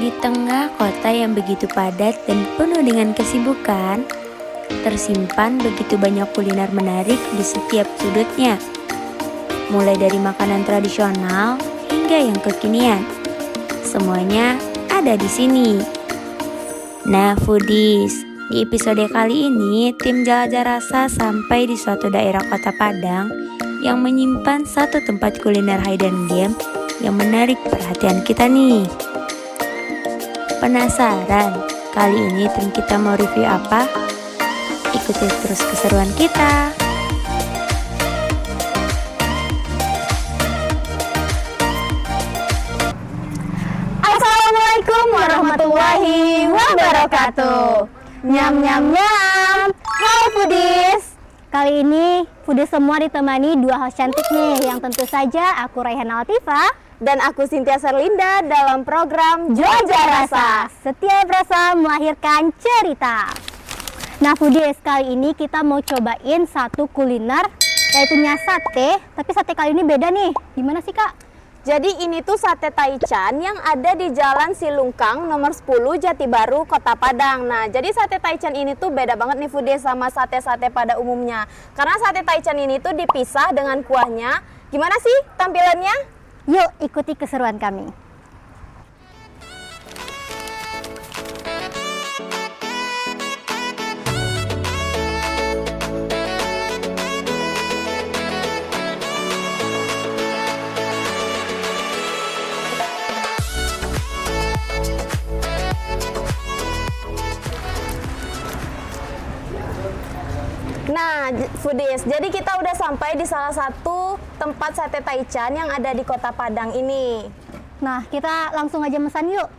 Di tengah kota yang begitu padat dan penuh dengan kesibukan, tersimpan begitu banyak kuliner menarik di setiap sudutnya. Mulai dari makanan tradisional hingga yang kekinian, semuanya ada di sini. Nah, foodies, di episode kali ini tim Jelajah Rasa sampai di suatu daerah kota Padang yang menyimpan satu tempat kuliner hidden game yang menarik perhatian kita nih. Penasaran kali ini tim kita mau review apa? Ikuti terus keseruan kita. Assalamualaikum warahmatullahi wabarakatuh. Nyam nyam nyam. Halo foodies. Kali ini foodies semua ditemani dua host cantik nih, yang tentu saja aku Raihan Alatifa dan aku Cynthia Serlinda dalam program Jelajah Rasa. Setiap rasa melahirkan cerita. Nah foodies, kali ini kita mau cobain satu kuliner, yaitu sate. Tapi sate kali ini beda nih. Gimana sih kak? Jadi ini tuh sate Taichan yang ada di Jalan Silungkang nomor 10 Jati Baru, Kota Padang. Nah, jadi sate Taichan ini tuh beda banget nih foodies sama sate-sate pada umumnya. Karena sate Taichan ini tuh dipisah dengan kuahnya. Gimana sih tampilannya? Yuk ikuti keseruan kami. Nah, foodies, jadi kita udah sampai di salah satu tempat sate Taichan yang ada di Kota Padang ini. Nah, kita langsung aja pesan yuk.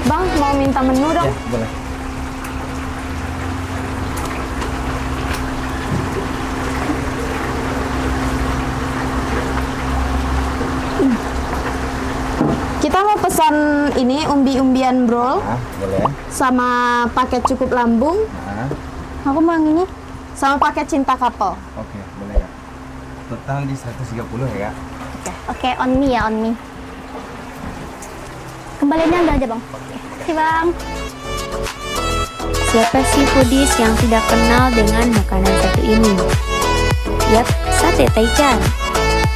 Bang, mau minta menu dong? Ya, boleh. Kita mau pesan ini umbi-umbian brol Nah, boleh. sama paket cukup lambung Nah, Aku mau yang ini. sama paket cinta kapal. oke, boleh ya. Total di 130 ya, Kak. Oke, on me ya, on me. Kembaliannya ambil aja bang. Oke bang. Siapa sih foodies yang tidak kenal dengan makanan satu ini? Yap, sate Taichan.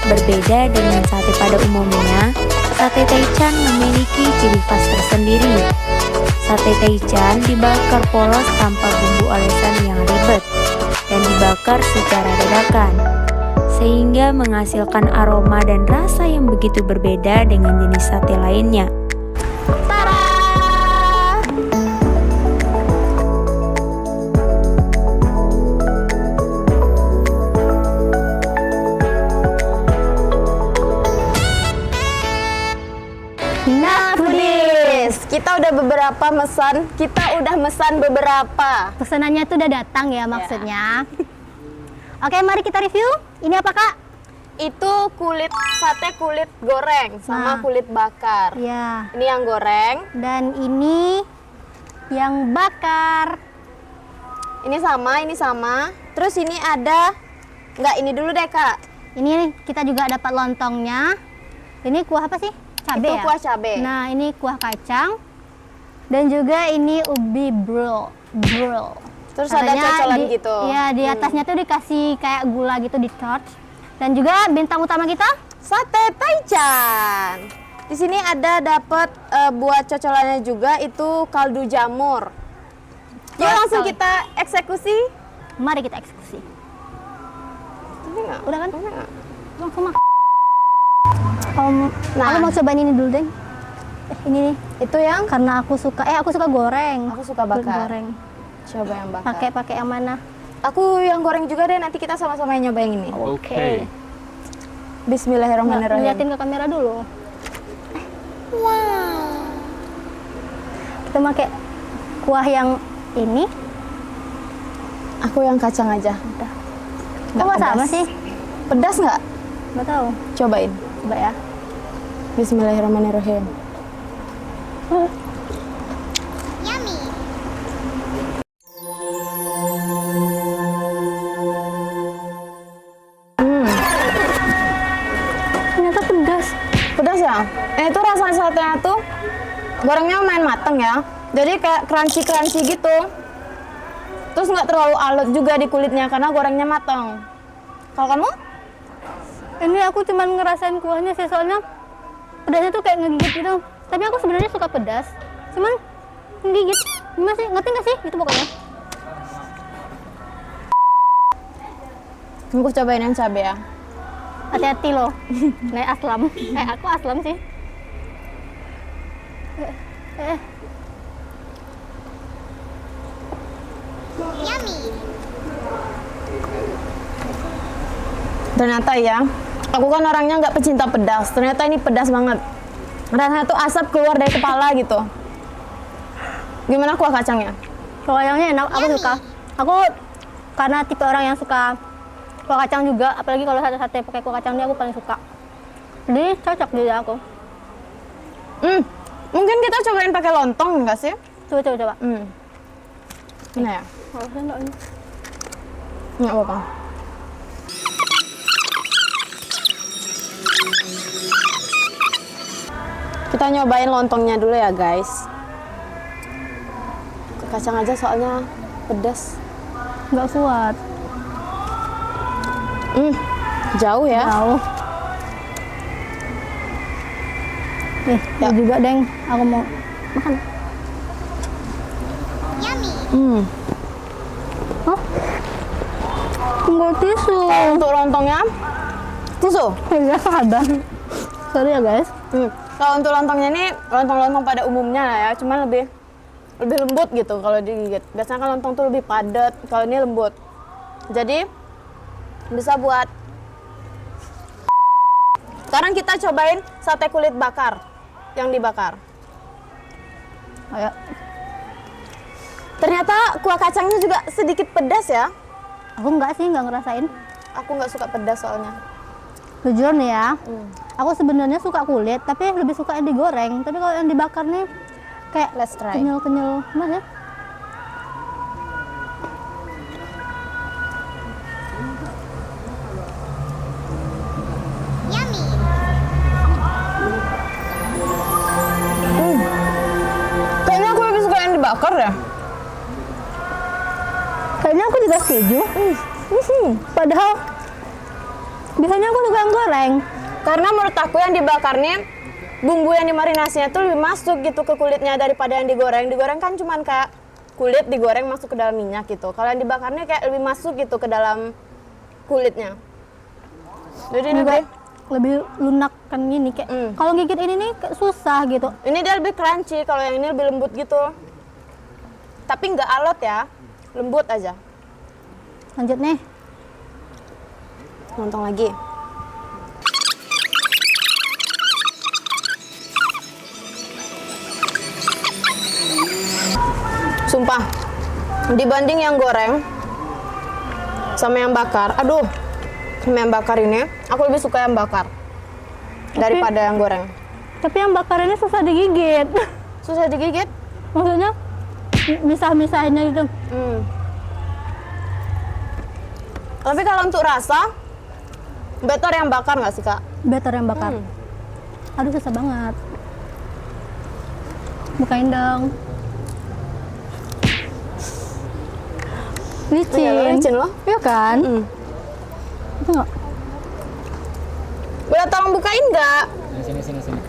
Berbeda dengan sate pada umumnya, sate Taichan memiliki ciri khas tersendiri. Sate Taichan dibakar polos tanpa bumbu olesan yang ribet dan dibakar secara dadakan, sehingga menghasilkan aroma dan rasa yang begitu berbeda dengan jenis sate lainnya. Tara! Nah, foodies, kita udah mesan beberapa. Pesanannya tuh udah datang ya maksudnya. Oke, mari kita review. Ini apa kak? Itu sate kulit goreng sama Nah. kulit bakar. Ya. Ini yang goreng, Dan ini yang bakar. ini sama. Terus ini ada, ini dulu deh Kak. Ini kita juga dapat lontongnya. Ini kuah apa sih? Cabe Itu ya? kuah cabe. Nah, ini kuah kacang. Dan juga ini ubi brol. Terus ada cocolan gitu. Iya, di atasnya tuh dikasih kayak gula gitu di torch. Dan juga bintang utama kita Sate Taichan. Di sini ada dapat buat cocolannya juga, itu kaldu jamur. Yuk Wah, langsung tahu. kita eksekusi. mari kita eksekusi. Ini nggak? Udah kan? Ini nggak? Langsung makan. Aku mau cobain ini dulu deh. Ini nih, Itu yang karena aku suka goreng. aku suka Kulit bakar. goreng. Coba yang bakar. Pakai yang mana? Aku yang goreng juga deh, nanti kita sama-sama yang nyoba yang ini. Oke. Bismillahirrahmanirrahim. Liatin ke kamera dulu. Wow. Kita pakai kuah yang ini. Aku yang kacang aja. Udah. Nggak Kok sama pedas. sih? Pedas nggak? Nggak tahu. Cobain. Coba ya. Bismillahirrahmanirrahim. sama satenya tuh gorengnya lumayan mateng ya. Jadi kayak crunchy gitu. Terus nggak terlalu alot juga di kulitnya karena gorengnya matang. Kalau kamu? Ini aku cuman ngerasain kuahnya sih, soalnya pedasnya tuh kayak ngegigit gitu. Tapi aku sebenarnya suka pedas, cuman ngegigit. Gimana sih? Ngerti nggak sih? Itu pokoknya. Aku cobain yang cabe ya. Hati-hati loh. Naik aslam. Aku aslam sih. Ternyata ya, aku kan orangnya nggak pecinta pedas. Ternyata ini pedas banget. Rasanya tuh asap keluar dari kepala gitu. Gimana kuah kacangnya? Kuah kacangnya enak, aku suka. Aku karena tipe orang yang suka kuah kacang juga, apalagi kalau sate-sate pakai kuah kacang, dia aku paling suka. Jadi cocok di aku. Mungkin kita cobain pakai lontong nggak sih? Coba. Mana ya? Harusnya enggak ini. Nggak apa-apa. Kita nyobain lontongnya dulu ya guys. Kacang aja soalnya pedas. Nggak kuat. Jauh ya. Jauh. Ya. Lu juga, Deng. Aku mau makan. Hah? Enggak tisu. Kalau untuk lontongnya, tisu. Iya, ada. Sorry ya, guys. Kalau untuk lontongnya ini lontong-lontong pada umumnya lah ya, cuman lebih lembut gitu kalau digigit. Biasanya kan lontong tuh lebih padat, kalau ini lembut. Jadi bisa buat. Sekarang kita cobain sate kulit bakar yang dibakar. Ayo. Ternyata kuah kacangnya juga sedikit pedas ya. Aku enggak sih, enggak ngerasain. Aku nggak suka pedas soalnya. Jujur nih ya, aku sebenarnya suka kulit, tapi lebih suka yang digoreng. Tapi kalau yang dibakar nih kayak Let's try. kenyal-kenyal. Gimana ya? Kayaknya aku lebih suka yang dibakar ya. Kayaknya aku juga setuju. Padahal biasanya aku suka yang goreng. Karena menurut aku yang dibakar nih, bumbu yang dimarinasinya tuh lebih masuk gitu ke kulitnya daripada yang digoreng. Digoreng kan cuman kayak kulit digoreng masuk ke dalam minyak gitu. Kalau yang dibakarnya kayak lebih masuk gitu ke dalam kulitnya. Jadi Lebih lunak kan gini kayak. Kalau gigit ini nih kayak susah gitu. ini dia lebih crunchy, kalau yang ini lebih lembut gitu. Tapi nggak alot ya, lembut aja. Lanjut nih. Lontong lagi. Sumpah, dibanding yang goreng sama yang bakar, aduh, sama yang bakar ini, aku lebih suka yang bakar daripada yang goreng. Tapi yang bakar ini susah digigit. Susah digigit? Maksudnya misah-misahinnya gitu. Tapi kalau untuk rasa, better yang bakar nggak sih kak? Better yang bakar. Aduh susah banget. Bukain dong. Licin. Iya, licin loh. Iya kan? Itu nggak? Boleh tolong bukain nggak? Sini.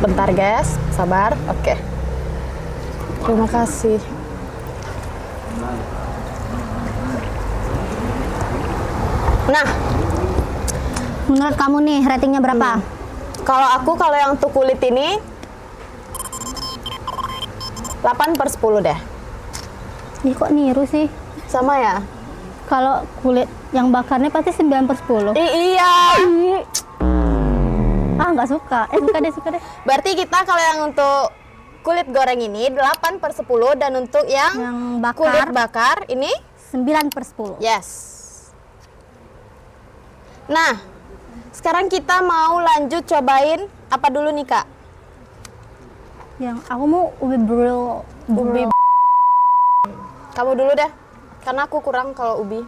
Bentar guys, sabar. Oke. Terima kasih. Nah, Menurut kamu nih ratingnya berapa? kalau yang untuk kulit ini 8/10 deh. Ih, kok niru sih? Sama ya? Kalau kulit yang bakarnya pasti 9/10. Iya. Ah, nggak suka. Suka deh. Berarti kita kalau yang untuk kulit goreng ini 8/10 dan untuk yang kulit bakar ini 9/10. yes. Nah, sekarang kita mau lanjut cobain apa dulu nih kak? Yang aku mau ubi bril. Ubi. Kamu dulu deh, karena aku kurang kalau ubi.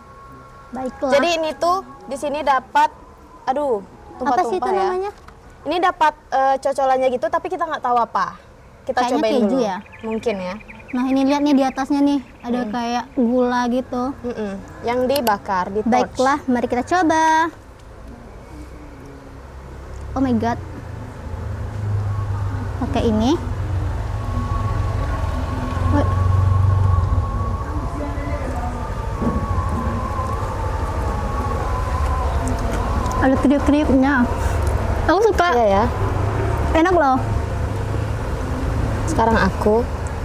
Baiklah. Jadi ini tuh di sini dapat, aduh, apa sih itu tumpah-tumpah ya. namanya? Ini dapat cocolannya gitu, tapi kita nggak tahu apa. Kita Kayaknya cobain keju dulu. ya? Mungkin ya. Nah ini lihat nih di atasnya nih ada kayak gula gitu. Yang dibakar, di torch. Baiklah, mari kita coba. Oh my god. Oke ini. Woi. Ada kriuk-kriuknya. Aku suka. Iya ya. Enak loh. Sekarang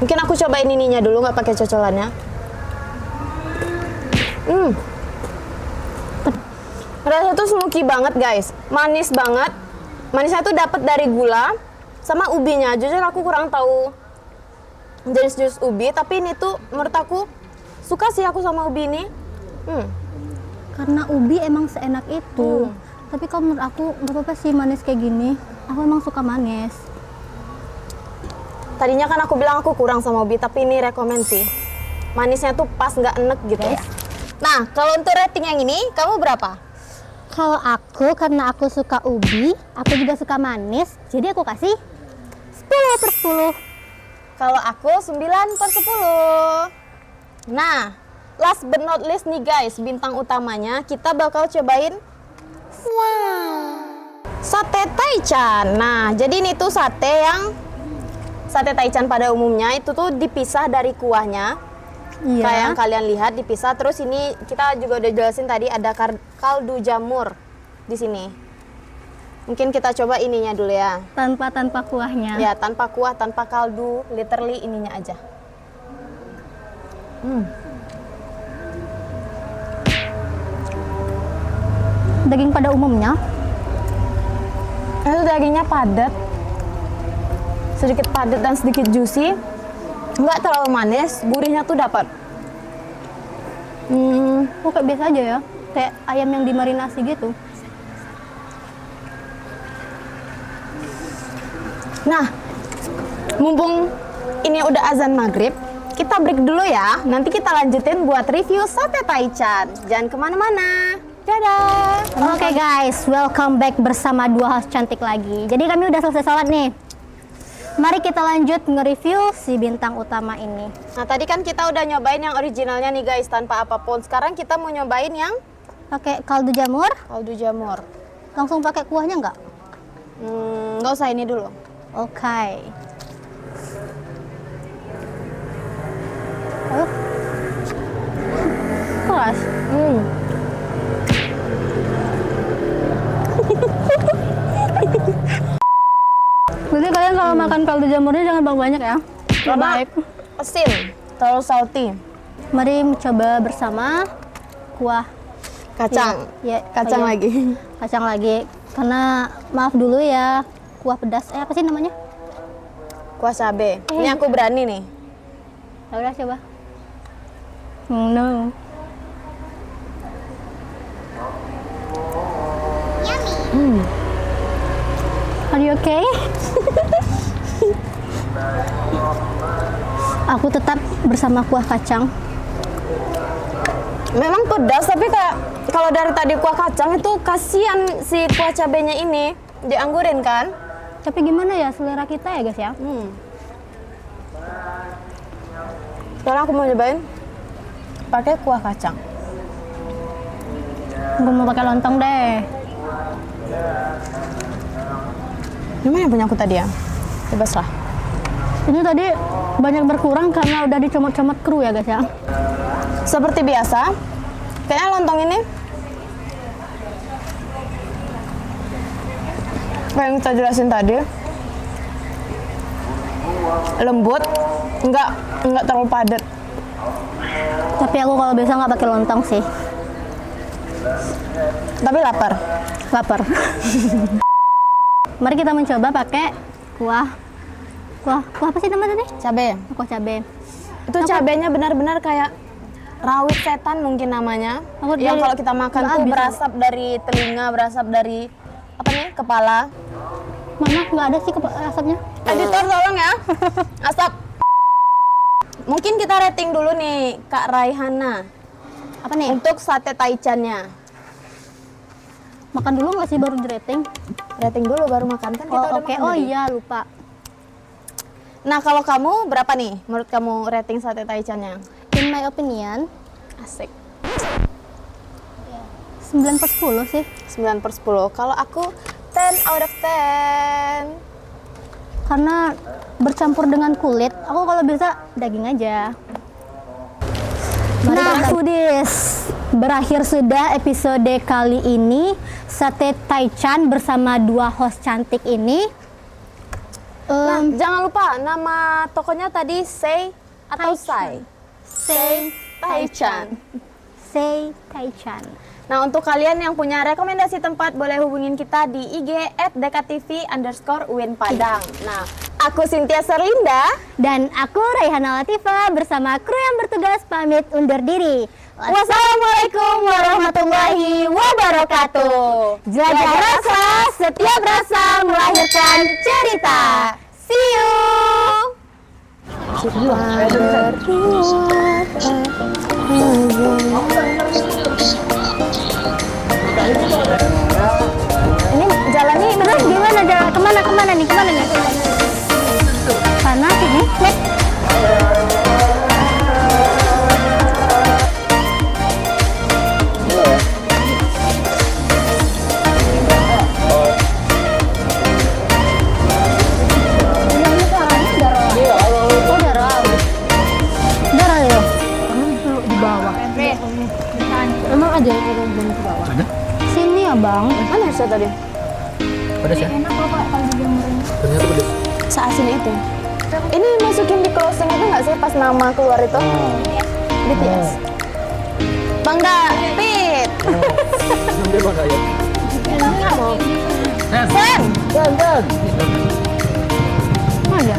mungkin aku cobain ininya dulu, nggak pakai cocolannya. Rasanya tuh smoky banget guys, manis banget. Manisnya tuh dapat dari gula sama ubinya. Jujur aku kurang tahu jenis-jenis ubi, tapi ini tuh menurut aku suka sih aku sama ubi ini. Karena ubi emang seenak itu. Tapi kalau menurut aku nggak apa-apa sih manis kayak gini. Aku emang suka manis. Tadinya kan aku bilang aku kurang sama ubi, tapi ini rekomen sih. Manisnya tuh pas, nggak enek gitu ya. Nah, kalau untuk rating yang ini, kamu berapa? Kalau aku, karena aku suka ubi, aku juga suka manis, jadi aku kasih 10/10. Kalau aku 9/10. Nah, last but not least nih guys, bintang utamanya kita bakal cobain sate taichan. Nah, jadi ini tuh sate taichan pada umumnya itu tuh dipisah dari kuahnya. Iya. Kayak yang kalian lihat dipisah. Terus ini kita juga udah jelasin tadi ada kaldu jamur di sini. Mungkin kita coba ininya dulu ya. Tanpa kuahnya. Ya, tanpa kuah, tanpa kaldu, literally ininya aja. Daging pada umumnya. Itu dagingnya padat. Sedikit padat dan sedikit juicy. Nggak terlalu manis, gurihnya tuh dapat. Oh, kayak biasa aja ya. Kayak ayam yang dimarinasi gitu. Nah, mumpung ini udah azan maghrib, kita break dulu ya. Nanti kita lanjutin buat review sate taichan. Jangan kemana-mana. Dadah. Oke guys, welcome back bersama dua host cantik lagi. Jadi kami udah selesai sholat nih. Mari kita lanjut nge-review si bintang utama ini. Nah, tadi kan kita udah nyobain yang originalnya nih guys, tanpa apapun. Sekarang kita mau nyobain yang Pakai kaldu jamur, kaldu jamur. langsung pakai kuahnya nggak? Nggak usah ini dulu. Oke. Oh. Keras. Berarti kalian kalau makan kaldu jamurnya jangan banyak ya. Karena Baik. asin, terlalu salty. Mari mencoba bersama kuah Kacang. Ya, Kacang iya. lagi. Kacang lagi. Karena maaf dulu ya, kuah pedas. Apa sih namanya? Kuah cabe. Ini aku berani nih. Ya udah coba. No. Are you okay? Aku tetap bersama kuah kacang. Memang pedas, tapi kayak kalau dari tadi kuah kacang itu kasihan si kuah cabenya ini dianggurin kan. Tapi gimana ya selera kita ya guys ya? Sekarang aku mau nyobain pakai kuah kacang. Gue mau pakai lontong deh. Gimana yang punya aku tadi ya? Bebas lah. Ini tadi banyak berkurang karena udah dicomot-comot kru ya guys ya. Seperti biasa, kayaknya lontong ini kayak yang kita jelasin tadi, lembut, nggak terlalu padat. Tapi aku kalau biasa nggak pakai lontong sih. Tapi lapar. Lapar. Mari kita mencoba pakai kuah apa sih namanya tadi? Cabe. Kuah cabe. Itu cabenya benar-benar kayak rawit setan mungkin namanya. Aku Yang dari- kalau kita makan nggak tuh habis. berasap dari telinga, berasap dari apa nih? Kepala. Mana nggak ada sih asapnya? Editor tolong ya. Asap. Mungkin kita rating dulu nih Kak Raihana. Apa nih? Untuk sate taichannya. Makan dulu nggak sih baru di rating? Rating dulu baru makan kan kita Oh udah oke. makan Oh tadi. iya lupa. Nah, kalau kamu berapa nih menurut kamu rating sate taichannya? In my opinion, Asik. 9/10 sih. 9/10. Kalau aku 10 out of 10. Karena bercampur dengan kulit, aku kalau bisa daging aja. Nah, foodies, berakhir sudah episode kali ini Sate Taichan bersama dua host cantik ini. Nah, jangan lupa nama tokonya tadi Sei atau Sai. Sei Taichan. Say Taichan. Nah, untuk kalian yang punya rekomendasi tempat boleh hubungin kita di IG @dekatv_UIN_Padang. Nah, aku Cynthia Serlinda. Dan aku Raihana Latifa bersama kru yang bertugas pamit undur diri. Wassalamualaikum warahmatullahi wabarakatuh. Jaga rasa, setiap rasa melahirkan cerita. See you. Ini jalannya terus gimana jalan? Kemana nih? Sana sini. Lihat. Emang ada yang turun ke bawah? Ada? Sini ya bang. Mana sih tadi? Pedas ya? Enak kok Pak, kalau dijamurin. Ternyata pedas. Seasin itu. Ini masukin di closing itu nggak sih pas nama keluar itu? BTS. Bang David. Sambil Bang ya. Enggak mau. Sen! Sen! Ada.